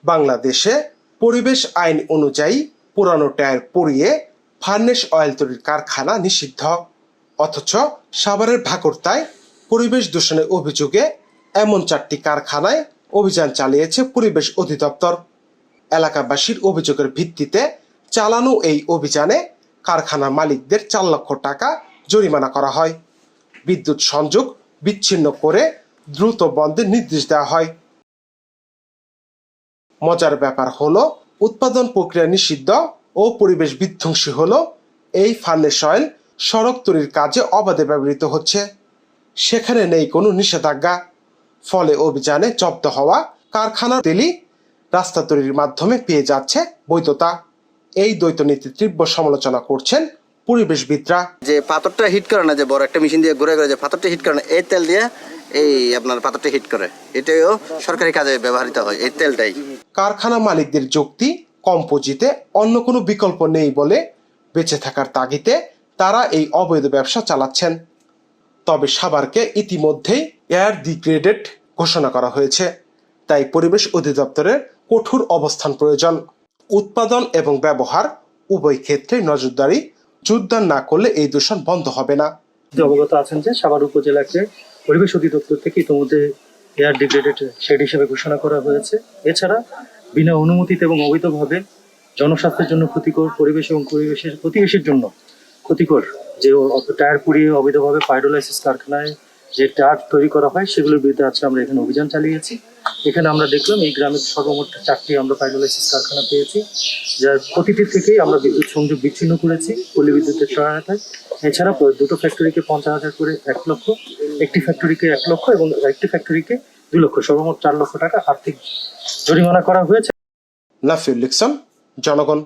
বাংলাদেশে পরিবেশ আইন অনুযায়ী পুরানো টায়ার পুড়িয়ে ফার্নেস অয়েল তৈরির কারখানা নিষিদ্ধ। অথচ সাভারের ভাকুরতায় পরিবেশ দূষণের অভিযোগে এমন 4টি কারখানায় অভিযান চালিয়েছে পরিবেশ অধিদপ্তর। এলাকাবাসীর অভিযোগের ভিত্তিতে চালানো এই অভিযানে কারখানার মালিকদের 4 লক্ষ টাকা জরিমানা করা হয়। বিদ্যুৎ সংযোগ বিচ্ছিন্ন করে দ্রুত বন্ধের নির্দেশ দেওয়া হয়। মজার ব্যাপার হলো, উৎপাদন প্রক্রিয়া নিষিদ্ধ ও পরিবেশ বিধ্বংসী হলো এই ফার্নেস অয়েল সড়ক তৈরির কাজে অবাধে ব্যবহৃত হচ্ছে। সেখানে নেই কোনো নিষেধাজ্ঞা। ফলে অভিযানে জব্দ হওয়া কারখানার তেলই রাস্তা তৈরির মাধ্যমে পেয়ে যাচ্ছে বৈধতা। এই দ্বৈত নীতির তীব্র সমালোচনা করছেন পরিবেশবিদরা। যে পাথরটা হিট করে না, যে বড় একটা মেশিন দিয়ে ঘুরে ঘুরে যে পাথরটা হিট করে না, এই তেল দিয়ে এই আপনার পাথরটা হিট করে, এটাও সরকারি কাজে ব্যবহৃত হয় এই তেলটাই। কারখানা মালিকদের যুক্তি, কম পুঁজিতে অন্য কোনো বিকল্প নেই বলে বেঁচে থাকার তাগিদে তারা এই অবৈধ ব্যবসা চালাচ্ছেন। তবে সাভারকে ইতিমধ্যেই এয়ার ডিগ্রেডেড ঘোষণা করা হয়েছে। তাই পরিবেশ অধিদপ্তরের কঠোর অবস্থান প্রয়োজন। উৎপাদন এবং ব্যবহার উভয় ক্ষেত্রে নজরদারি জোরদার না করলে এই দূষণ বন্ধ হবে না। অবগত আছেন যে সাভার উপজেলাকে পরিবেশ অধিদপ্তর থেকে ইতিমধ্যে এয়ার ডিগ্রেডেড শেড হিসেবে ঘোষণা করা হয়েছে। এছাড়া বিনা অনুমতিতে এবং অবৈধভাবে জনস্বাস্থ্যের জন্য ক্ষতিকর, পরিবেশ এবং প্রতিবেশীর জন্য ক্ষতিকর যে টায়ার পুড়িয়ে অবৈধভাবে পাইরোলাইসিস কারখানায় যে টায়ার তৈরি করা হয়, সেগুলোর বিরুদ্ধে আজকে আমরা এখানে অভিযান চালিয়েছি। এখানে আমরা দেখলাম এই গ্রামের সর্বমোট 4টি আমরা পাইরোলাইসিস কারখানা পেয়েছি, যার প্রতিটি থেকেই আমরা বিদ্যুৎ সংযোগ বিচ্ছিন্ন করেছি পল্লী বিদ্যুতের সহায়তায়। এছাড়া দুটো ফ্যাক্টরিকে 50,000 করে 1 লক্ষ, একটি ফ্যাক্টরিকে 1 লক্ষ এবং একটি ফ্যাক্টরিকে 2 লক্ষ, সর্বমোট 4 লক্ষ টাকা আর্থিক জরিমানা করা হয়েছে। নাফিউল ইকসাম, জনগণ।